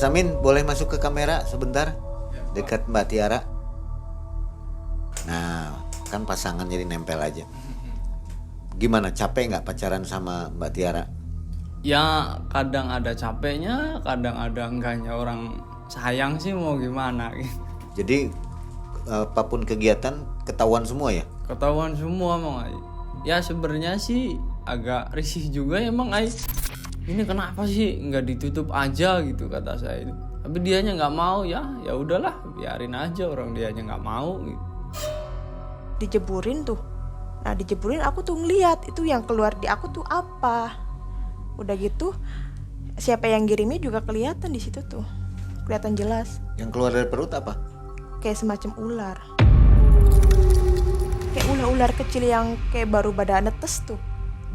Samin boleh masuk ke kamera sebentar dekat Mbak Tiara. Nah kan pasangan jadi nempel aja. Gimana, capek nggak pacaran sama Mbak Tiara? Ya kadang ada capeknya, kadang ada enggaknya. Orang sayang sih mau gimana gitu. Jadi apapun kegiatan ketahuan semua ya? Ketahuan semua emang ay. Ya sebenarnya sih agak risih juga emang ay. Ini kenapa sih nggak ditutup aja gitu kata saya itu. Tapi dianya nggak mau, ya udahlah biarin aja, orang dianya nggak mau gitu. Dijeburin tuh. Nah dijeburin aku tuh ngeliat itu yang keluar di aku tuh apa. Udah gitu siapa yang ngirimnya juga kelihatan di situ tuh, kelihatan jelas. Yang keluar dari perut apa? Kayak semacam ular. Kayak ular-ular kecil yang kayak baru pada netes tuh.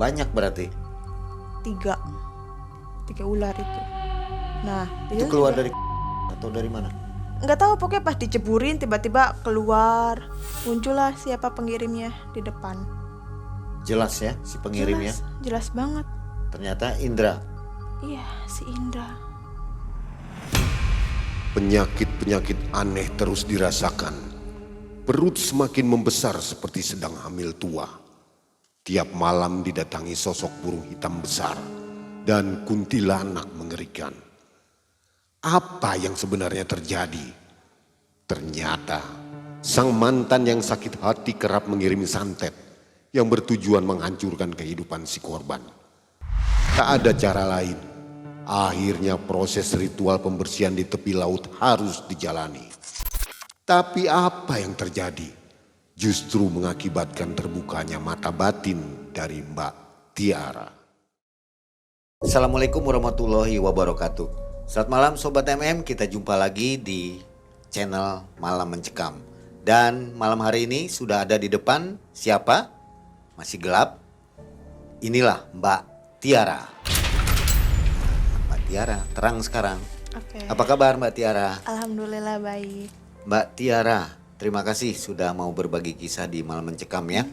Banyak berarti? Tiga ular itu. Nah Itu keluar dari atau dari mana? nggak tahu, pokoknya pas diceburin tiba-tiba keluar, muncullah siapa pengirimnya di depan. Jelas ya si pengirimnya? Jelas banget. Ternyata Indra. Iya, si Indra. Penyakit-penyakit aneh terus dirasakan. Perut semakin membesar seperti sedang hamil tua. Tiap malam didatangi sosok burung hitam besar dan kuntilanak mengerikan. Apa yang sebenarnya terjadi? Ternyata sang mantan yang sakit hati kerap mengirim santet yang bertujuan menghancurkan kehidupan si korban. Tak ada cara lain. Akhirnya proses ritual pembersihan di tepi laut harus dijalani. Tapi apa yang terjadi? Justru mengakibatkan terbukanya mata batin dari Mbak Tiara. Assalamualaikum warahmatullahi wabarakatuh. Selamat malam Sobat MM, kita jumpa lagi di channel Malam Mencekam. Dan malam hari ini sudah ada di depan siapa? Masih gelap. Inilah Mbak Tiara. Mbak Tiara, terang sekarang. Oke. Apa kabar Mbak Tiara? Alhamdulillah baik. Mbak Tiara, terima kasih sudah mau berbagi kisah di Malam Mencekam ya.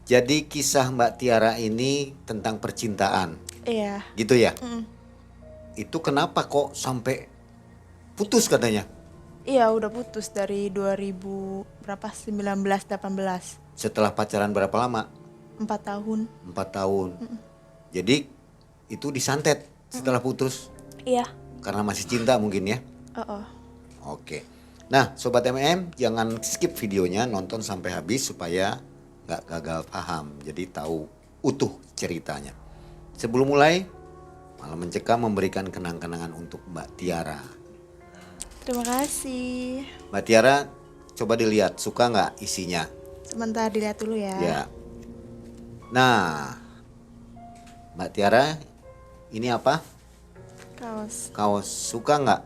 Jadi kisah Mbak Tiara ini tentang percintaan, Iya. gitu ya? Itu kenapa kok sampai putus katanya? Iya, udah putus dari 19-18. Setelah pacaran berapa lama? 4 tahun. 4 tahun. Jadi itu disantet setelah putus Iya. karena masih cinta mungkin ya? Oke. Nah Sobat MM, jangan skip videonya, nonton sampai habis supaya nggak gagal paham. Jadi tahu utuh ceritanya. Sebelum mulai, Malam Mencekam memberikan kenang-kenangan untuk Mbak Tiara. Terima kasih. Mbak Tiara, coba dilihat, suka nggak isinya? Sebentar dilihat dulu ya. Ya. Nah, Mbak Tiara, ini apa? Kaos. Kaos, suka nggak?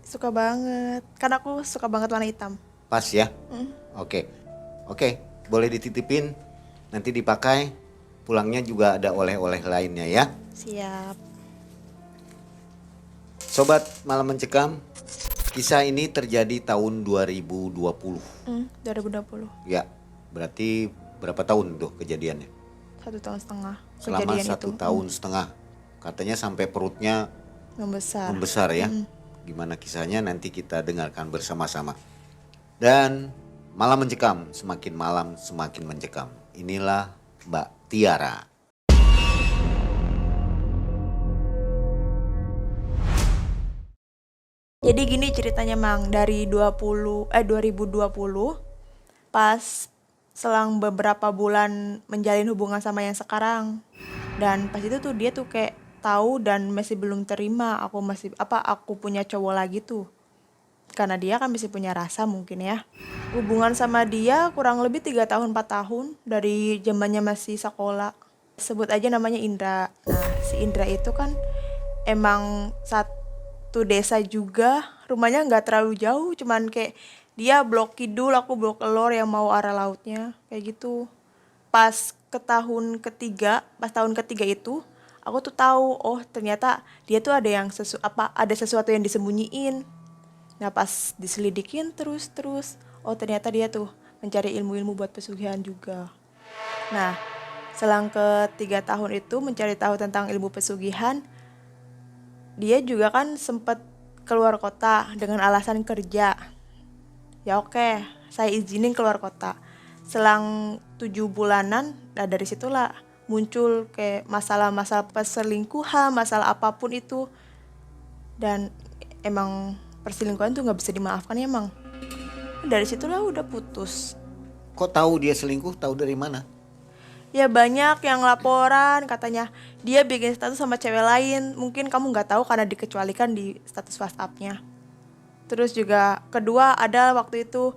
Suka banget. Karena aku suka banget warna hitam. Pas ya? Oke. Oke, boleh dititipin, nanti dipakai. Pulangnya juga ada oleh-oleh lainnya ya. Siap. Sobat Malam Mencekam, kisah ini terjadi tahun 2020. 2020. Ya, berarti berapa tahun tuh kejadiannya? 1,5 tahun Selama kejadian 1 itu. tahun setengah. Katanya sampai perutnya membesar ya. Gimana kisahnya nanti kita dengarkan bersama-sama. Dan Malam Mencekam, semakin malam semakin mencekam. Inilah Mbak Tiara. Jadi gini ceritanya Mang, dari 2020 pas selang beberapa bulan menjalin hubungan sama yang sekarang. Dan pas itu tuh dia tuh kayak tahu dan masih belum terima aku punya cowok lagi tuh. Karena dia kan masih punya rasa mungkin ya. Hubungan sama dia kurang lebih 3 tahun 4 tahun dari zamannya masih sekolah. Sebut aja namanya Indra. Nah, si Indra itu kan emang satu desa juga, rumahnya nggak terlalu jauh, cuman kayak dia blok kidul, aku blok kelor yang mau arah lautnya, kayak gitu. Pas tahun ketiga itu, aku tuh tahu, oh ternyata dia tuh ada sesuatu yang disembunyiin. Nah pas diselidikin terus, oh ternyata dia tuh mencari ilmu-ilmu buat pesugihan juga. Nah ke 3 tahun itu mencari tahu tentang ilmu pesugihan, dia juga kan sempet keluar kota dengan alasan kerja. Ya oke, saya izinin keluar kota. Selang 7 bulanan, nah dari situlah muncul kayak masalah-masalah perselingkuhan, masalah apapun itu. Dan emang perselingkuhan tuh nggak bisa dimaafkan ya emang. Dari situlah udah putus. Kok tahu dia selingkuh? Tahu dari mana? Ya banyak yang laporan katanya dia bikin status sama cewek lain. Mungkin kamu nggak tahu karena dikecualikan di status WhatsApp-nya. Terus juga kedua ada waktu itu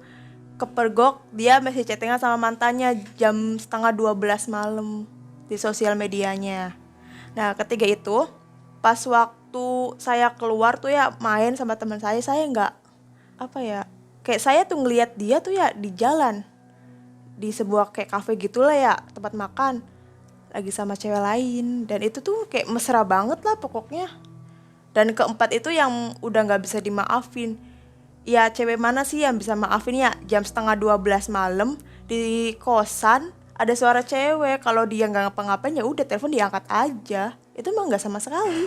kepergok dia masih chattingan sama mantannya jam setengah 12 malam di sosial medianya. Nah ketiga itu pas waktu saya keluar tuh ya main sama teman saya nggak apa ya, kayak saya tuh ngelihat dia tuh ya di jalan di sebuah kayak kafe gitulah ya, tempat makan lagi sama cewek lain, dan itu tuh kayak mesra banget lah pokoknya. Dan keempat itu yang udah nggak bisa dimaafin. Ya cewek mana sih yang bisa maafin ya, jam setengah 12 malam di kosan ada suara cewek, kalau dia nggak ngapa-ngapain ya udah telepon diangkat aja. Itu mah nggak sama sekali.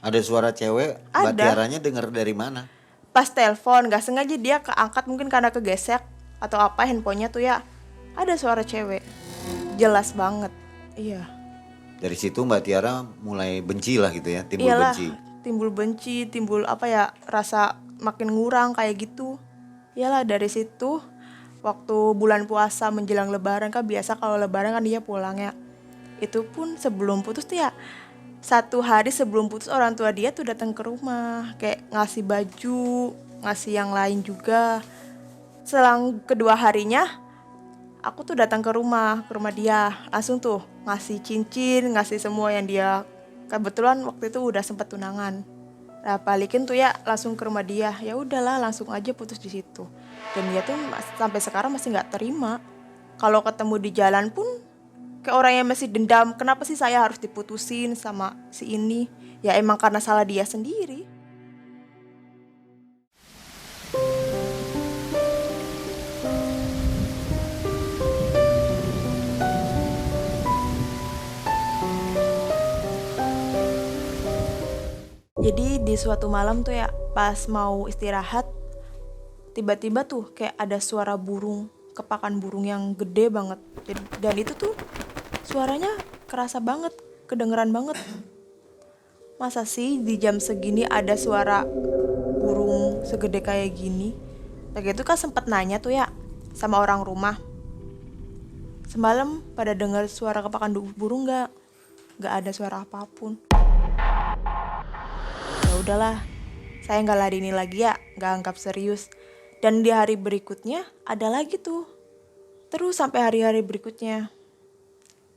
Ada suara cewek, Mbak Ada. Tiaranya dengar dari mana? Pas telepon nggak sengaja dia keangkat, mungkin karena kegesek atau apa handphonenya tuh ya, ada suara cewek jelas banget. Iya. Dari situ Mbak Tiara mulai benci lah gitu ya, timbul Iyalah, benci. timbul benci, timbul apa ya, rasa makin ngurang kayak gitu. Iyalah dari situ waktu bulan puasa menjelang lebaran kan biasa kalau lebaran kan dia pulang ya. Itu pun sebelum putus tuh ya, 1 hari sebelum putus orang tua dia tuh datang ke rumah kayak ngasih baju, ngasih yang lain juga. Selang kedua harinya aku tuh datang ke rumah dia, langsung tuh ngasih cincin, ngasih semua yang dia, kebetulan waktu itu udah sempet tunangan. Nah balikin tuh ya langsung ke rumah dia, ya udahlah langsung aja putus di situ. Dan dia tuh sampai sekarang masih nggak terima. Kalau ketemu di jalan pun kayak orang yang masih dendam, kenapa sih saya harus diputusin sama si ini? Ya emang karena salah dia sendiri. Jadi di suatu malam tuh ya pas mau istirahat, tiba-tiba tuh kayak ada suara burung, kepakan burung yang gede banget. Dan itu tuh suaranya kerasa banget, kedengeran banget. Masa sih di jam segini ada suara burung segede kayak gini? Kayak gitu kan sempet nanya tuh ya sama orang rumah. Semalam pada dengar suara kepakan burung nggak? Nggak ada suara apapun. Ya udahlah, saya nggak ladeni lagi ya, nggak anggap serius. Dan di hari berikutnya ada lagi tuh, terus sampai hari-hari berikutnya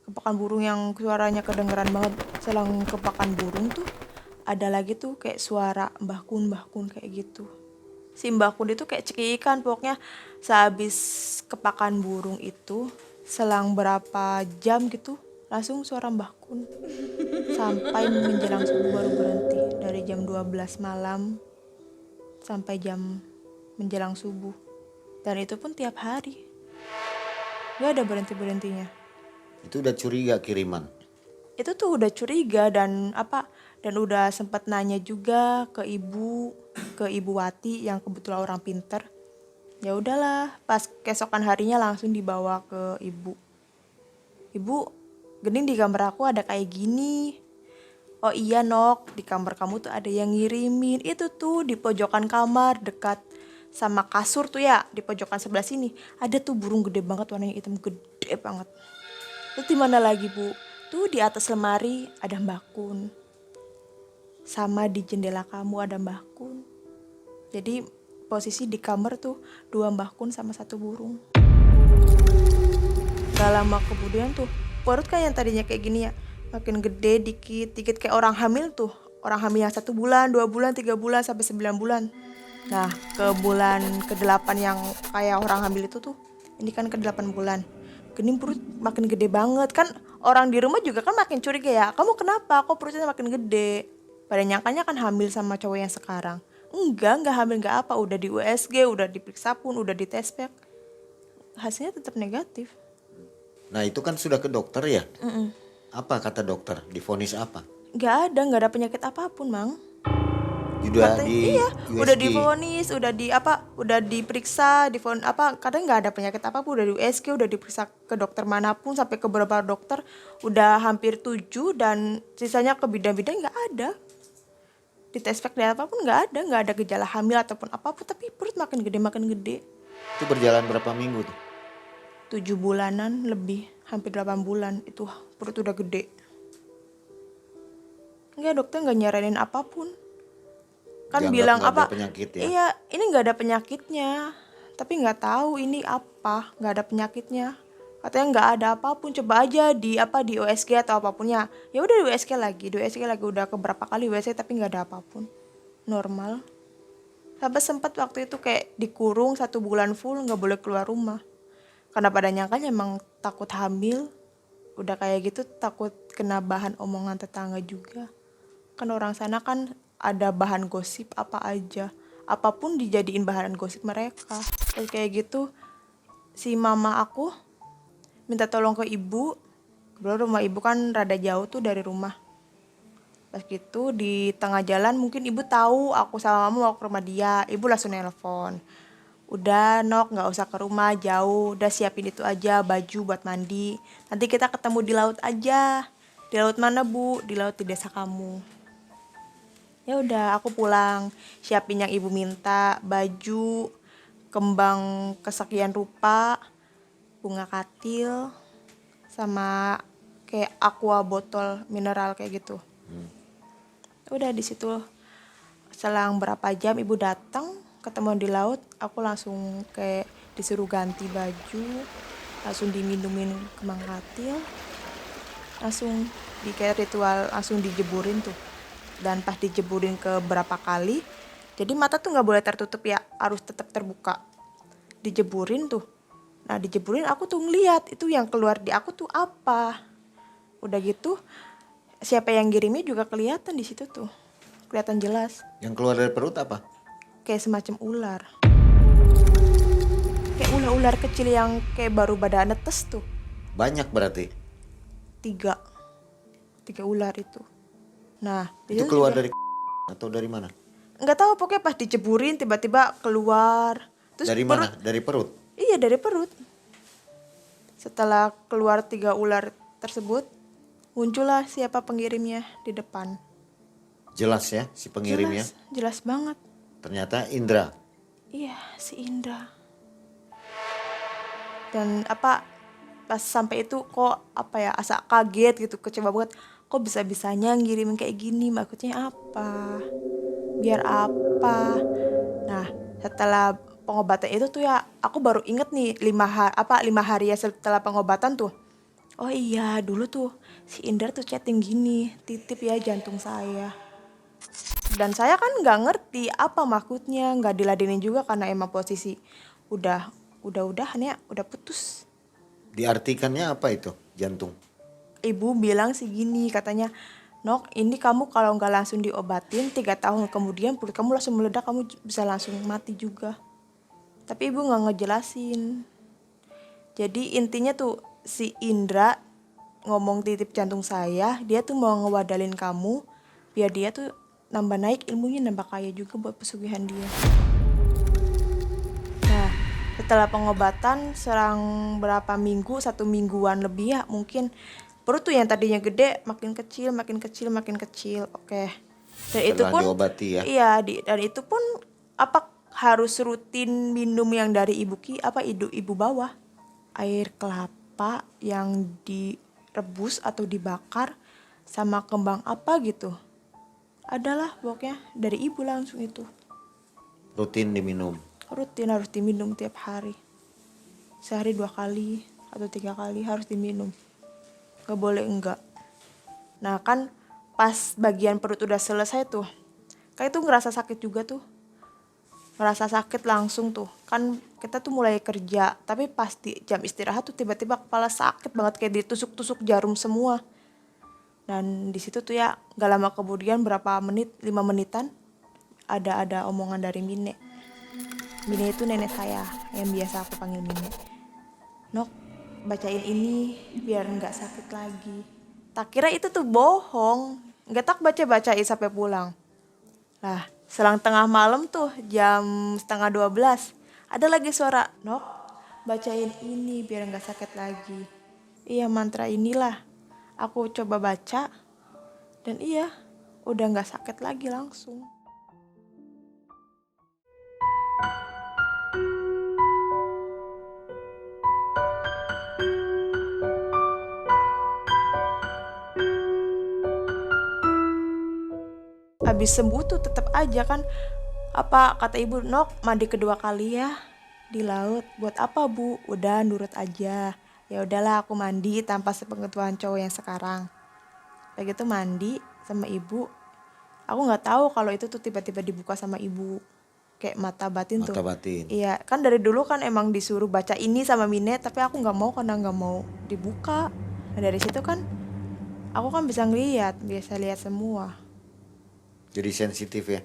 kepakan burung yang suaranya kedengeran banget. Selang kepakan burung tuh ada lagi tuh kayak suara Mbah Kun kayak gitu. Si Mbah Kun itu kayak cekikikan, pokoknya sehabis kepakan burung itu selang berapa jam gitu langsung suara Mbah Kun sampai menjelang subuh baru berhenti. Dari jam 12 malam sampai jam menjelang subuh. Dan itu pun tiap hari. Gak ada berhenti-berhentinya. Itu udah curiga kiriman. Itu tuh udah curiga dan udah sempat nanya juga ke ibu Wati yang kebetulan orang pinter. Ya udahlah, pas keesokan harinya langsung dibawa ke ibu. Ibu, Gening di kamar aku ada kayak gini. Oh iya Nok, di kamar kamu tuh ada yang ngirimin. Itu tuh di pojokan kamar dekat sama kasur tuh ya, di pojokan sebelah sini ada tuh burung gede banget, warnanya hitam gede banget. Terus di mana lagi Bu? Tuh di atas lemari ada Mbah Kun. Sama di jendela kamu ada Mbah Kun. Jadi posisi di kamar tuh 2 Mbah Kun sama 1 burung. Gak lama kemudian tuh perut kan yang tadinya kayak gini ya, makin gede dikit kayak orang hamil tuh. Orang hamil yang 1 bulan, 2 bulan, 3 bulan, sampai 9 bulan. Nah ke bulan ke-8 yang kayak orang hamil itu tuh, ini kan ke-8 bulan. Gening perut makin gede banget. Kan orang di rumah juga kan makin curiga ya, kamu kenapa kok perutnya makin gede? Pada nyangkanya kan hamil sama cowok yang sekarang. Enggak hamil, enggak apa. Udah di USG, udah diperiksa pun, udah dites-pack. Hasilnya tetap negatif. Nah itu kan sudah ke dokter ya? Apa kata dokter? Divonis apa? nggak ada penyakit apapun, Mang. Udah Katanya, di iya, USG. udah divonis, udah diperiksa, katanya nggak ada penyakit apapun, udah di USG, udah diperiksa ke dokter manapun, sampai ke beberapa dokter, udah hampir 7 dan sisanya ke bidan-bidan nggak ada. Di tes pack dan apapun nggak ada gejala hamil ataupun apapun, tapi perut makin gede. Itu berjalan berapa minggu tuh? 7 bulanan lebih, hampir 8 bulan itu perut udah gede. Enggak, dokter nggak nyaranin apapun. Kan Dianggap bilang nggak ada apa? penyakit ya? Iya, ini nggak ada penyakitnya. Tapi nggak tahu ini apa, nggak ada penyakitnya. Katanya nggak ada apapun, coba aja di USG atau apapunnya. Ya udah di USG lagi udah keberapa kali USG tapi nggak ada apapun. Normal. Sampai sempat waktu itu kayak dikurung 1 bulan full, nggak boleh keluar rumah. Karena pada nyangkanya emang takut hamil. Udah kayak gitu takut kena bahan omongan tetangga juga. Kan orang sana kan ada bahan gosip apa aja. Apapun dijadiin bahan gosip mereka. Terus kayak gitu si mama aku minta tolong ke ibu. Kebetulan rumah ibu kan rada jauh tuh dari rumah. Pas gitu di tengah jalan mungkin ibu tahu aku sama mama mau ke rumah dia. Ibu langsung nelpon. Udah Nok, gak usah ke rumah jauh. Udah siapin itu aja, baju buat mandi. Nanti kita ketemu di laut aja. Di laut mana Bu? Di laut di desa kamu. Ya udah aku pulang, siapin yang ibu minta, baju, kembang kesekian rupa, bunga katil, sama kayak aqua botol mineral kayak gitu. Udah di situ selang berapa jam ibu datang, ketemu di laut, aku langsung kayak disuruh ganti baju, langsung diminumin kembang katil, langsung di kayak ritual langsung dijeburin tuh. Dan pas dijeburin ke berapa kali, jadi mata tuh nggak boleh tertutup ya, harus tetap terbuka. Dijeburin tuh, nah dijeburin aku tuh ngeliat itu yang keluar di aku tuh apa. Udah gitu, siapa yang ngirimnya juga kelihatan di situ tuh, kelihatan jelas. Yang keluar dari perut apa? Kayak semacam ular, kayak ular kecil yang kayak baru pada netes tuh. Banyak berarti? 3 ular itu. Nah, Itu keluar dari atau dari mana? nggak tahu, pokoknya pas dijeburin tiba-tiba keluar. Terus Dari mana? Dari perut? Iya, dari perut. Setelah keluar 3 ular tersebut, muncullah siapa pengirimnya di depan. Jelas ya si pengirimnya? Jelas banget. Ternyata Indra. Iya, si Indra. Dan pas sampai itu kok asa kaget gitu, kecewa banget. Kok bisa-bisanya ngirimin kayak gini, maksudnya apa? Biar apa? Nah, setelah pengobatan itu tuh ya, aku baru inget nih 5 hari ya setelah pengobatan tuh. Oh iya, dulu tuh si Indra tuh chatting gini, titip ya jantung saya. Dan saya kan nggak ngerti apa maksudnya, nggak diladenin juga karena emang posisi udahan ya, udah putus. Diartikannya apa itu jantung? Ibu bilang sih gini, katanya, Nok, ini kamu kalau nggak langsung diobatin 3 tahun kemudian perut kamu langsung meledak, kamu bisa langsung mati juga. Tapi ibu nggak ngejelasin. Jadi intinya tuh si Indra ngomong titip jantung saya, dia tuh mau ngewadalin kamu biar dia tuh nambah naik ilmunya, nambah kaya juga buat pesugihan dia. Nah, setelah pengobatan serang berapa minggu, 1 mingguan lebih ya mungkin, perut tuh yang tadinya gede makin kecil. Oke. Dan itu Setelah pun diobati ya? Iya, dan itu pun harus rutin minum yang dari ibu bawah. Air kelapa yang direbus atau dibakar sama kembang apa gitu. Adalah pokoknya dari ibu langsung itu. Rutin diminum? Rutin harus diminum tiap hari. Sehari 2 kali atau 3 kali harus diminum. Gak boleh enggak. Nah kan pas bagian perut udah selesai tuh, kayak itu ngerasa sakit juga tuh. Ngerasa sakit langsung tuh. Kan kita tuh mulai kerja, tapi pas di jam istirahat tuh tiba-tiba kepala sakit banget, kayak ditusuk-tusuk jarum semua. Dan di situ tuh ya gak lama kemudian berapa menit, 5 menitan, ada omongan dari Mine. Mine itu nenek saya yang biasa aku panggil Mine. Nok, bacain ini biar nggak sakit lagi. Tak kira itu tuh bohong. nggak tak baca-bacain sampai pulang. Lah, selang tengah malam tuh jam setengah 12 ada lagi suara, "Nok, bacain ini biar nggak sakit lagi." Iya, mantra inilah aku coba baca dan iya, udah nggak sakit lagi langsung. Habis sembuh tuh tetap aja kan, apa kata ibu, "Nok, mandi kedua kali ya di laut." "Buat apa, Bu?" "Udah nurut aja." Ya udahlah, aku mandi tanpa sepengetahuan cowok yang sekarang. Kayak gitu mandi sama ibu. Aku nggak tahu kalau itu tuh tiba-tiba dibuka sama ibu. Kayak mata batin tuh. Mata batin. Iya, kan dari dulu kan emang disuruh baca ini sama Mine, tapi aku nggak mau karena nggak mau dibuka. Nah dari situ kan aku kan bisa ngeliat, biasa lihat semua. Jadi sensitif ya.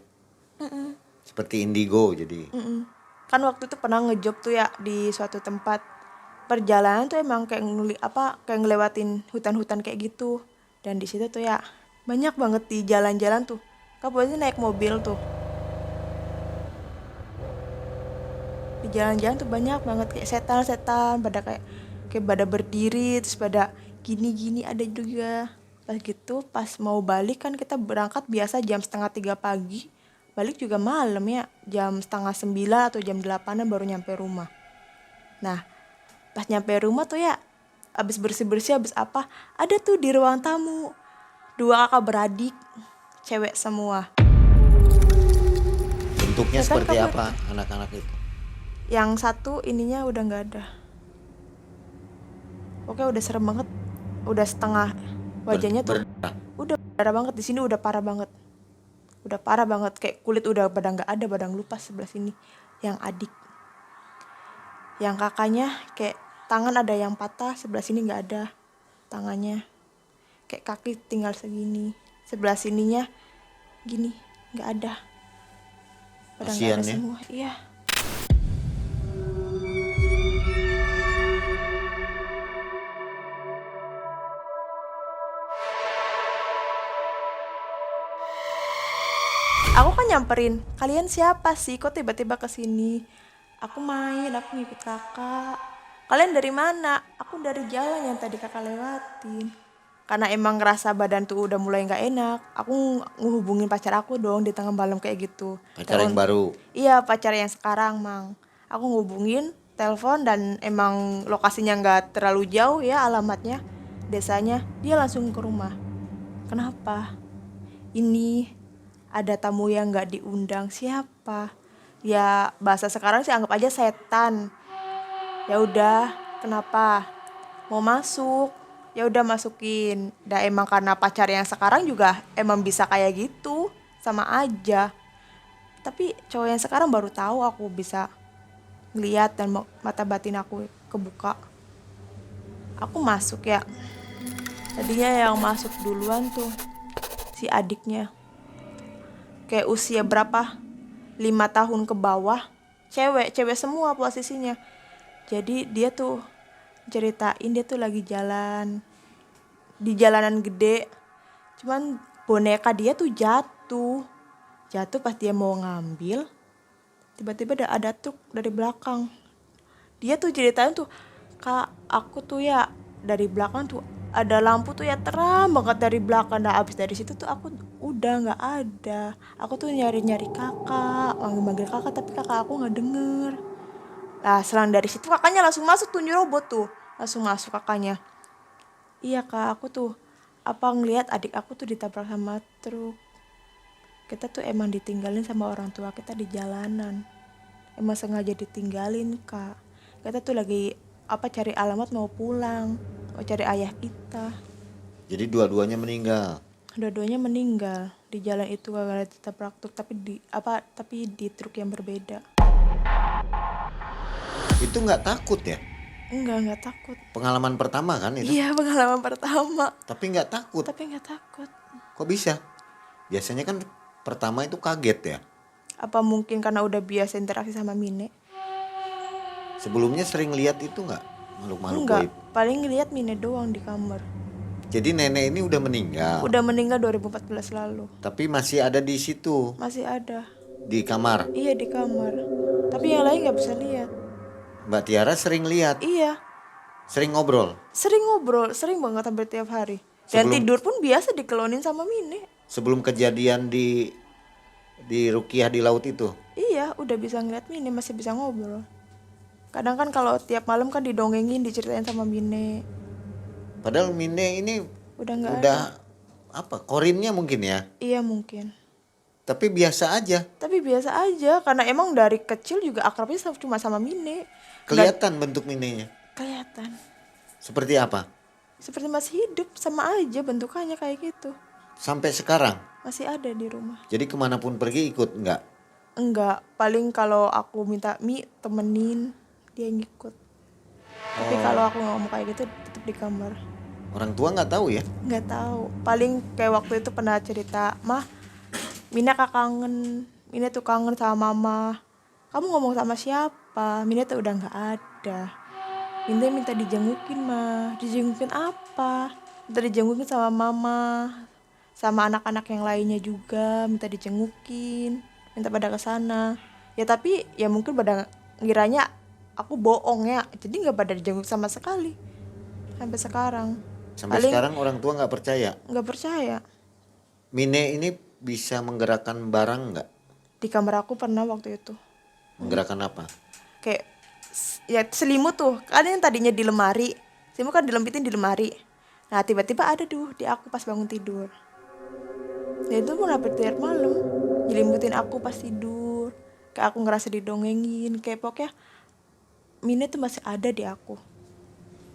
Seperti indigo jadi. Kan waktu itu pernah ngejob tuh ya di suatu tempat. Perjalanan tuh emang kayak kayak ngelewatin hutan-hutan kayak gitu. Dan di situ tuh ya banyak banget di jalan-jalan tuh. Kak Boy naik mobil tuh. Di jalan-jalan tuh banyak banget kayak setan-setan pada kayak pada berdiri, terus pada gini-gini ada juga. Pas gitu pas mau balik kan kita berangkat biasa jam 2:30 pagi. Balik juga malam ya, jam 8:30 atau jam 8-an baru nyampe rumah. Nah, pas nyampe rumah tuh ya, abis bersih-bersih, abis apa, ada tuh di ruang tamu 2 kakak beradik, cewek semua. Bentuknya Ya kan, seperti kamu- apa anak-anak itu? Yang satu ininya udah nggak ada. Oke, udah serem banget, udah setengah wajahnya tuh udah parah banget, di sini udah parah banget. Udah parah banget, kayak kulit udah pada nggak ada, pada ngelupas sebelah sini. Yang adik, yang kakaknya kayak tangan ada yang patah, sebelah sini nggak ada tangannya, kayak kaki tinggal segini, sebelah sininya gini nggak ada, pada nggak Kasian ada ya. semua. Iya. Aku kan nyamperin, "Kalian siapa sih? Kok tiba-tiba kesini?" "Aku main, aku ngikut kakak." "Kalian dari mana?" "Aku dari jalan yang tadi kakak lewatin." Karena emang ngerasa badan tuh udah mulai gak enak, aku ngehubungin pacar aku dong di tengah malam kayak gitu. Pacar yang baru. Iya, pacar yang sekarang, Mang. Aku ngehubungin, telepon, dan emang lokasinya gak terlalu jauh ya alamatnya, desanya. Dia langsung ke rumah. "Kenapa?" "Ini ada tamu yang nggak diundang." "Siapa?" "Ya bahasa sekarang sih anggap aja setan." "Ya udah, kenapa?" "Mau masuk." "Ya udah, masukin." Dan emang karena pacar yang sekarang juga emang bisa kayak gitu, sama aja. Tapi cowok yang sekarang baru tahu aku bisa ngeliat dan mata batin aku kebuka. Aku masuk ya. Tadinya yang masuk duluan tuh si adiknya. Kayak usia berapa? 5 tahun ke bawah. Cewek semua posisinya. Jadi dia tuh ceritain dia tuh lagi jalan di jalanan gede. Cuman boneka dia tuh jatuh. Jatuh pas dia mau ngambil. Tiba-tiba ada truk dari belakang. Dia tuh ceritain tuh, "Kak, aku tuh ya dari belakang tuh ada lampu tuh ya terang banget dari belakang." Nah abis dari situ tuh aku udah nggak ada. Aku tuh nyari-nyari kakak, manggil-manggil kakak, tapi kakak aku nggak denger. Nah selang dari situ kakaknya langsung masuk tuh, nyerobot tuh, langsung masuk kakaknya. "Iya Kak, aku tuh ngelihat adik aku tuh ditabrak sama truk. Kita tuh emang ditinggalin sama orang tua kita di jalanan. Emang sengaja ditinggalin Kak. Kita tuh lagi cari alamat mau pulang, mau cari ayah kita." Jadi dua-duanya meninggal. Dua-duanya meninggal di jalan itu gara-gara ditabrak truk, tapi di truk yang berbeda. Itu nggak takut ya? Enggak takut. Pengalaman pertama kan itu? Iya, pengalaman pertama. Tapi nggak takut. Tapi nggak takut. Kok bisa? Biasanya kan pertama itu kaget ya. Apa mungkin karena udah biasa interaksi sama Mine? Sebelumnya sering lihat itu nggak? Makhluk-makhluk Enggak, gaib. paling ngeliat Mine doang di kamar. Jadi nenek ini udah meninggal, Udah meninggal 2014 lalu. tapi masih ada di situ, Masih ada. di kamar. Iya di kamar. Tapi yang lain nggak bisa lihat. Mbak Tiara sering lihat, Iya. sering ngobrol. Sering ngobrol, sering banget hampir tiap hari. Dan tidur pun biasa dikelonin sama Mine. Sebelum kejadian di Rukiah di laut itu. Iya, udah bisa ngeliat Mine, masih bisa ngobrol. Kadang kan kalau tiap malam kan didongengin, diceritain sama Mine. Padahal Mine ini Udah nggak ada. udah apa? Korinnya mungkin ya. Iya mungkin. Tapi biasa aja. Tapi biasa aja, karena emang dari kecil juga akrabnya cuma sama Mine. Kelihatan bentuk Minenya. Kelihatan. Seperti apa? Seperti masih hidup, sama aja bentukannya kayak gitu. Sampai sekarang. Masih ada di rumah. Jadi kemanapun pergi ikut enggak? Enggak, paling kalau aku minta mie temenin, dia ngikut. Tapi kalau aku nggak mau kayak gitu, tetap di kamar. Orang tua nggak tahu ya? Nggak tahu. Paling kayak waktu itu pernah cerita, Mah, Mina kangen. Mina tuh kangen sama mama. Kamu ngomong sama siapa? Mina tuh udah nggak ada. Mina minta dijengukin, Mah. Dijengukin apa? Minta dijengukin sama mama, sama anak-anak yang lainnya juga. Minta dijengukin, minta pada kesana. Ya tapi ya mungkin pada ngiranya aku bohong ya. Jadi nggak pada dijenguk sama sekali. Sampai sekarang. Sampai Paling sekarang orang tua nggak percaya. nggak percaya. Mine ini bisa menggerakkan barang nggak? Di kamar aku pernah waktu itu. Menggerakkan apa? Kayak ya selimut tuh. Kan yang tadinya di lemari. Selimut kan dilempitin di lemari. Nah tiba-tiba ada tuh di aku pas bangun tidur. Ya itu pun hampir tiap malam. Nyelimutin aku pas tidur. Kayak aku ngerasa didongengin. Kayak pokoknya Mine tuh masih ada di aku.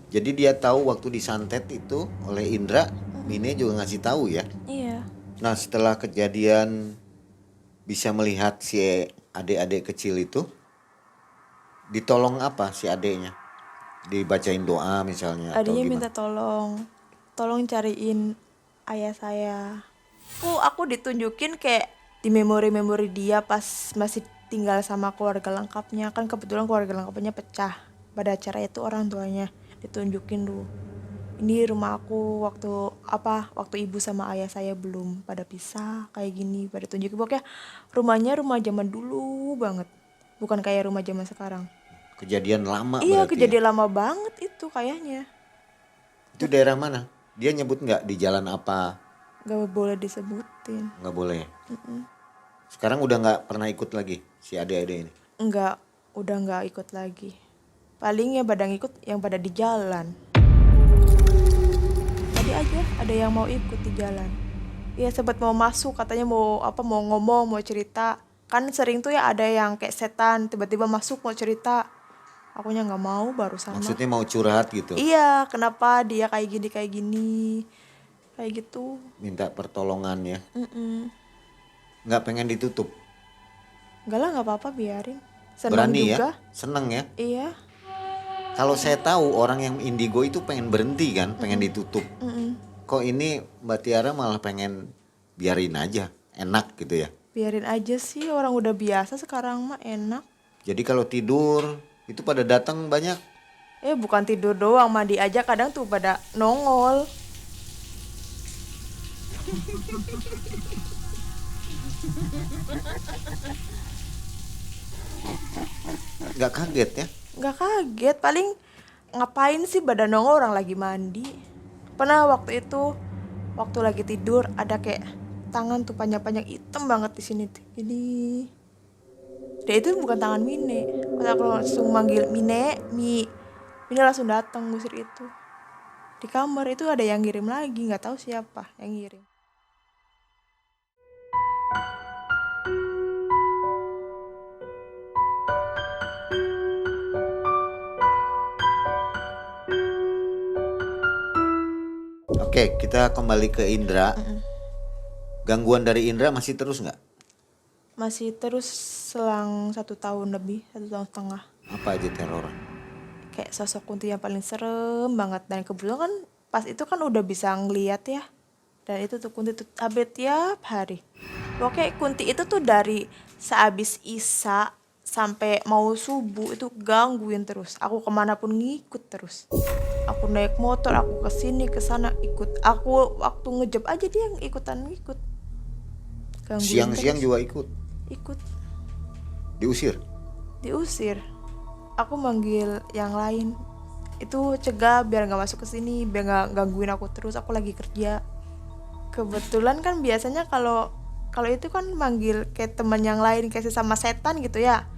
Jadi dia tahu waktu disantet itu oleh Indra, Mine juga ngasih tahu ya. Iya. Nah setelah kejadian bisa melihat si adik-adik kecil itu, ditolong apa si adiknya? Dibacain doa misalnya atau Adiknya gimana? minta tolong cariin ayah saya. Aku ditunjukin kayak di memori-memori dia pas masih tinggal sama keluarga lengkapnya. Kan kebetulan keluarga lengkapnya pecah. Pada acara itu orang tuanya ditunjukin dulu. Ini rumah aku waktu ibu sama ayah saya belum pada pisah kayak gini, pada tunjukin pokoknya rumahnya rumah zaman dulu banget. Bukan kayak rumah zaman sekarang. Kejadian lama Iya, berarti kejadian lama banget itu kayaknya. ya? Itu daerah mana? Dia nyebut nggak di jalan apa? Gak boleh disebutin. Nggak boleh. Sekarang udah nggak pernah ikut lagi si adik-adik ini. Enggak, udah nggak ikut lagi. Paling ya pada ngikut yang pada di jalan. Tadi aja ada yang mau ikut di jalan. Iya sempat mau masuk, katanya mau ngomong, mau cerita. Kan sering tuh ya ada yang kayak setan tiba-tiba masuk mau cerita. Akunya nggak mau, baru sama. Maksudnya mau curhat gitu? Iya, kenapa dia kayak gini, kayak gitu. Minta pertolongan ya? Mm-mm. Nggak pengen ditutup? Enggak lah, nggak apa-apa, biarin. Senang Berani juga. ya? Seneng ya? Iya. Kalau saya tahu orang yang indigo itu pengen berhenti kan, pengen ditutup. Kok ini Mbak Tiara malah pengen biarin aja, enak gitu ya. Biarin aja sih, orang udah biasa sekarang mah enak. Jadi kalau tidur itu pada datang banyak. Bukan tidur doang, mandi aja kadang tuh pada nongol. Nggak kaget ya? Nggak kaget, paling ngapain sih pada nongol orang lagi mandi. Pernah waktu itu, waktu lagi tidur ada kayak tangan tuh panjang-panjang hitam banget di sini tuh. Ini. Dan itu bukan tangan Mine. Pas aku langsung manggil Mine langsung datang ngusir itu. Di kamar itu ada yang ngirim lagi, nggak tahu siapa yang ngirim. Oke, kita kembali ke Indra. Gangguan dari Indra masih terus nggak? Masih terus selang 1 tahun lebih, 1,5 tahun. Apa aja teror? Kayak sosok Kunti yang paling serem banget. Dan kebetulan kan pas itu kan udah bisa ngeliat ya. Dan itu tuh Kunti tuh update tiap hari. Pokoknya Kunti itu tuh dari sehabis Isya sampai mau subuh itu gangguin terus. Aku kemana pun ngikut terus. Aku naik motor, aku kesini kesana ikut. Aku waktu ngejob aja dia ikutan ikut. Gangguin Siang-siang terus. juga ikut. Ikut. Diusir. Diusir. Aku manggil yang lain. Itu cegah biar nggak masuk ke sini, biar nggak gangguin aku terus. Aku lagi kerja. Kebetulan kan biasanya kalau kalau itu kan manggil kayak teman yang lain kayak sama setan gitu ya.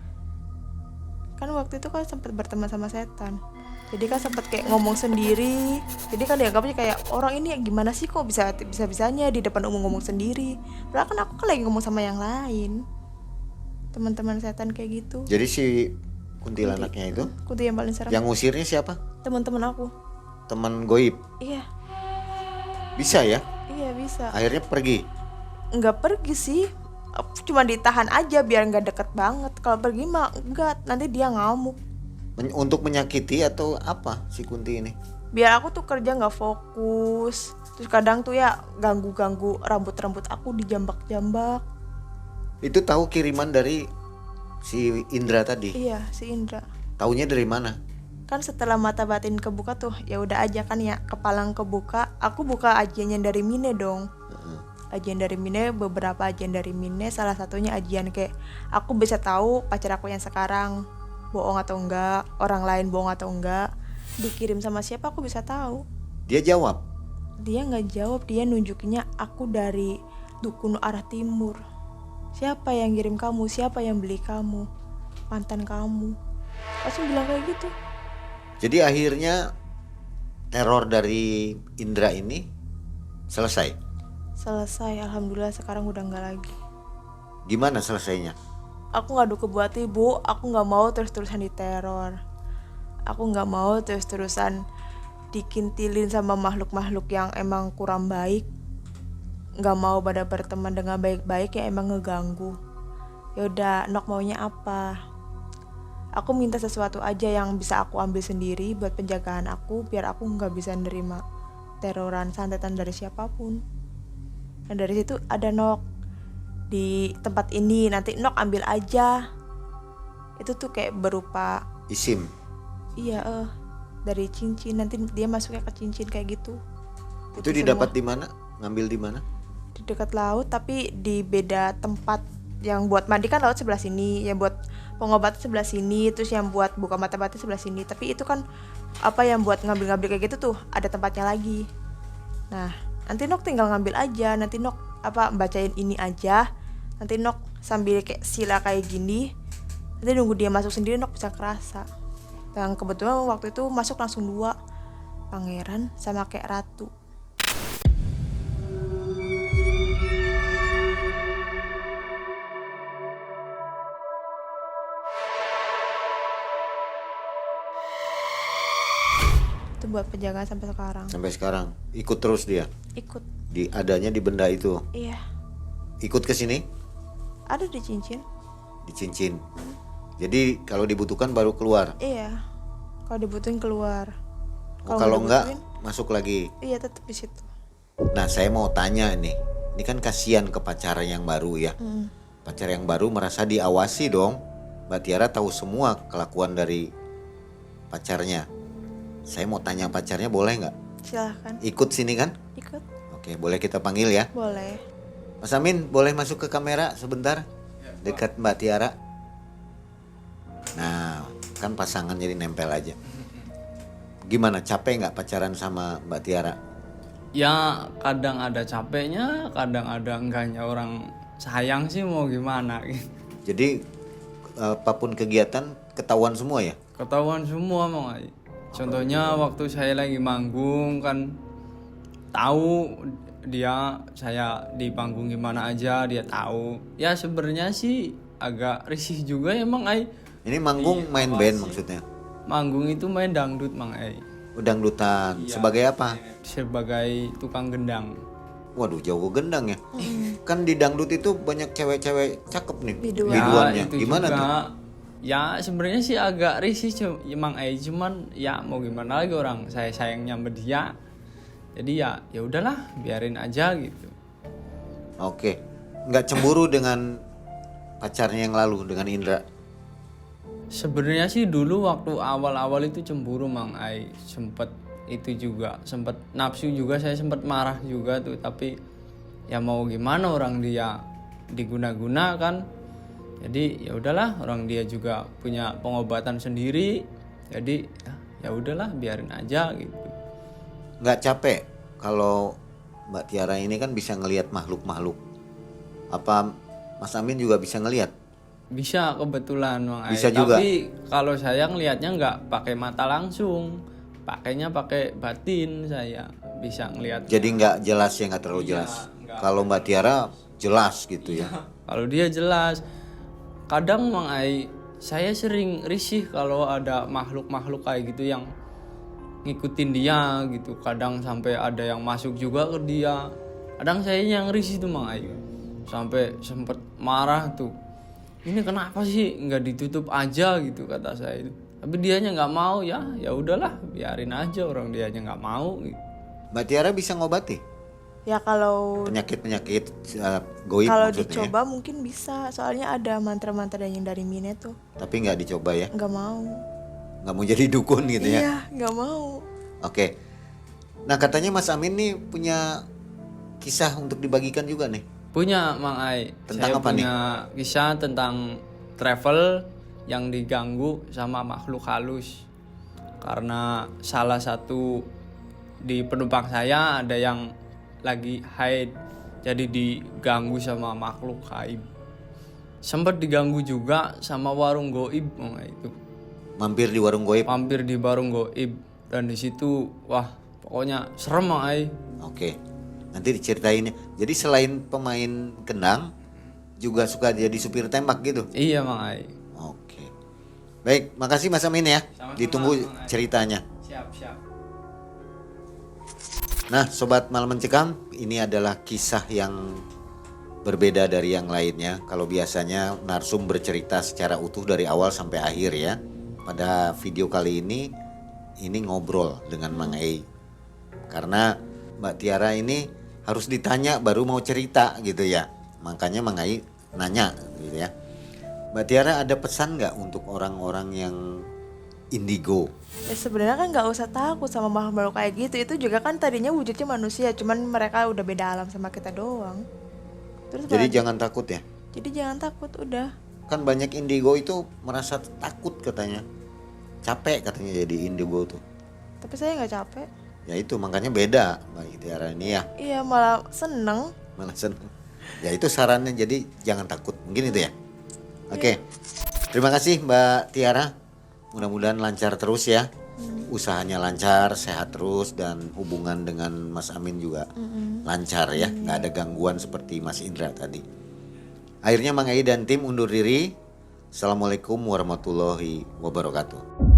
Kan waktu itu kan sempat berteman sama setan. Jadi kan sempat kayak ngomong sendiri. Jadi kan dianggapnya kayak orang ini gimana sih kok bisa-bisanya di depan umum ngomong sendiri. Padahal kan aku kan lagi ngomong sama yang lain. Teman-teman setan kayak gitu. Jadi si kuntilanaknya itu Kunti yang paling serem. yang ngusirnya siapa? Teman-teman aku. Teman goib. Iya, Bisa ya? iya bisa. Akhirnya pergi. Nggak pergi sih. Aku cuma ditahan aja biar nggak deket banget. Kalau pergi mah enggak, nanti dia ngamuk. Untuk menyakiti atau apa si Kunti ini? Biar aku tuh kerja nggak fokus. Terus kadang tuh ya ganggu-ganggu rambut-rambut aku dijambak-jambak. Itu tahu kiriman dari si Indra tadi. Iya, si Indra. Taunya dari mana? Kan setelah mata batin kebuka tuh, ya udah aja kan ya, kepalang kebuka. Aku buka ajiannya dari Mine dong. Ajian dari Mine, beberapa ajian dari Mine, salah satunya ajian kayak aku bisa tahu pacar aku yang sekarang bohong atau enggak, orang lain bohong atau enggak, dikirim sama siapa aku bisa tahu. Dia jawab. Dia nggak jawab, dia nunjukinnya aku dari dukun arah timur. Siapa yang kirim kamu? Siapa yang beli kamu? Mantan kamu. Langsung bilang kayak gitu. Jadi akhirnya teror dari Indra ini selesai. Selesai, alhamdulillah sekarang udah nggak lagi. Gimana selesainya? Aku ngadu ke Bu Ati, Bu, aku nggak mau terus-terusan diteror. Aku nggak mau terus-terusan dikintilin sama makhluk-makhluk yang emang kurang baik. Nggak mau pada berteman dengan baik-baik yang emang ngeganggu. Yaudah, Nok maunya apa? Aku minta sesuatu aja yang bisa aku ambil sendiri buat penjagaan aku, biar aku nggak bisa nerima teroran santetan dari siapapun. Dan dari situ ada Nok di tempat ini, nanti Nok ambil aja. Itu tuh kayak berupa Isim. iya dari cincin, nanti dia masuknya ke cincin kayak gitu. Itu Putih didapat semua. di mana? Ngambil di mana? Di dekat laut tapi di beda tempat. Yang buat mandi kan laut sebelah sini, yang buat pengobatan sebelah sini, terus yang buat buka mata batin sebelah sini. Tapi itu kan apa yang buat ngambil-ngambil kayak gitu tuh ada tempatnya lagi. Nah, nanti Nok tinggal ngambil aja, nanti Nok apa bacain ini aja. Nanti Nok sambil kayak sila kayak gini. Nanti nunggu dia masuk sendiri Nok bisa kerasa. Dan kebetulan waktu itu masuk langsung 2, pangeran sama kayak ratu. Itu buat penjagaan sampai sekarang. Sampai sekarang ikut terus dia. Ikut. Adanya di benda itu. Iya. Ikut ke sini Ada di cincin. di cincin. Jadi kalau dibutuhkan baru keluar. Iya. Kalau dibutuhin keluar. Kalau nggak enggak dibutuhin, masuk lagi. iya tetap di situ. Nah, saya mau tanya nih. Ini kan kasihan ke pacar yang baru ya. Pacar yang baru merasa diawasi dong. Mbak Tiara tahu semua kelakuan dari pacarnya. Saya mau tanya pacarnya boleh nggak? Silahkan. Ikut sini kan? Ikut. Oke, boleh kita panggil ya. Boleh. Mas Amin, boleh masuk ke kamera sebentar? Dekat Mbak Tiara. Nah, kan pasangan jadi nempel aja. Gimana, capek nggak pacaran sama Mbak Tiara? Ya kadang ada capeknya, kadang ada enggaknya. Orang sayang sih mau gimana gitu. Jadi apapun kegiatan ketahuan semua ya? Ketahuan semua mau. Contohnya waktu saya lagi manggung kan tahu dia, saya di panggung gimana aja dia tahu. Ya sebenarnya sih agak risih juga emang Ini manggung main band maksudnya? manggung itu main dangdut mang Dangdutan. Sebagai apa? sebagai tukang gendang. Waduh, jago gendang ya. Kan di dangdut itu banyak cewek-cewek cakep nih. Biduan. Biduannya. Itu Gimana juga, tuh? ya sebenarnya sih agak risih emang cuman ya mau gimana lagi, orang saya sayangnya sama dia. Jadi ya udahlah, biarin aja gitu. Oke. Nggak cemburu dengan pacarnya yang lalu, dengan Indra? Sebenarnya sih dulu waktu awal-awal itu cemburu mang sempet itu juga sempat nafsu juga, saya sempat marah juga tuh, tapi ya mau gimana, orang dia diguna-guna kan. Jadi ya udahlah, orang dia juga punya pengobatan sendiri. Jadi ya udahlah, biarin aja gitu. Nggak capek kalau Mbak Tiara ini kan bisa ngelihat makhluk-makhluk. Apa Mas Amin juga bisa ngelihat? Bisa kebetulan Mang Ai. Bisa juga. Tapi kalau saya ngelihatnya nggak pakai mata langsung, pakainya pakai batin, saya bisa ngelihat. Jadi nggak jelas ya, nggak terlalu jelas. Kalau Mbak Tiara jelas gitu ya. Kalau dia jelas. Kadang Mang Ai, saya sering risih kalau ada makhluk-makhluk kayak gitu yang ngikutin dia gitu. Kadang sampai ada yang masuk juga ke dia. Kadang saya yang risih tuh Mang Ai. Sampai sempet marah tuh. Ini kenapa sih nggak ditutup aja gitu, kata saya itu. Tapi dianya nggak mau, ya udahlah, biarin aja, orang dianya nggak mau gitu. Mbak Tiara bisa ngobati Ya kalau penyakit-penyakit goib kalau maksudnya. dicoba mungkin bisa, soalnya ada mantra-mantra yang dari Mine tuh. Tapi nggak dicoba ya, Nggak mau. nggak mau jadi dukun gitu ya. Iya, nggak mau. Oke. Nah katanya Mas Amin nih punya kisah untuk dibagikan juga nih. Punya Mang Ai. Tentang Saya apa nih? punya kisah tentang travel yang diganggu sama makhluk halus. Karena salah satu di penumpang saya ada yang lagi haid, jadi diganggu sama makhluk gaib. Sempat diganggu juga sama warung goib Mang Ai itu. Mampir di warung goib. Mampir di warung goib, dan di situ wah pokoknya serem Mang Ai. Oke. Nanti diceritain ya. Jadi selain pemain kendang juga suka jadi supir tembak gitu. Iya Mang Ai. Oke. Baik, makasih Mas Amin ya. Sama-sama, Ditunggu Mang Ai. ceritanya. Siap. Nah, sobat Malam Mencekam, ini adalah kisah yang berbeda dari yang lainnya. Kalau biasanya narsum bercerita secara utuh dari awal sampai akhir ya. Pada video kali ini ngobrol dengan Mang Ei. Karena Mbak Tiara ini harus ditanya baru mau cerita gitu ya. Makanya Mang Ei nanya gitu ya. Mbak Tiara ada pesan nggak untuk orang-orang yang indigo? Ya sebenarnya kan nggak usah takut sama makhluk-makhluk kayak gitu. Itu juga kan tadinya wujudnya manusia, cuman mereka udah beda alam sama kita doang. Terus Jadi apa? jangan takut ya. Jadi jangan takut, udah. Kan banyak indigo itu merasa takut katanya. Capek katanya jadi indigo tuh. Tapi saya nggak capek. Ya itu makanya beda Mbak Tiara ini ya. Iya, malah seneng. Malah seneng. Ya itu sarannya, jadi jangan takut. Mungkin itu ya. Oke. Terima kasih Mbak Tiara. Mudah-mudahan lancar terus ya. Usahanya lancar, sehat terus, dan hubungan dengan Mas Amin juga lancar ya. Nggak ada gangguan seperti Mas Indra tadi. Akhirnya Mang Ei dan tim undur diri. Assalamualaikum warahmatullahi wabarakatuh.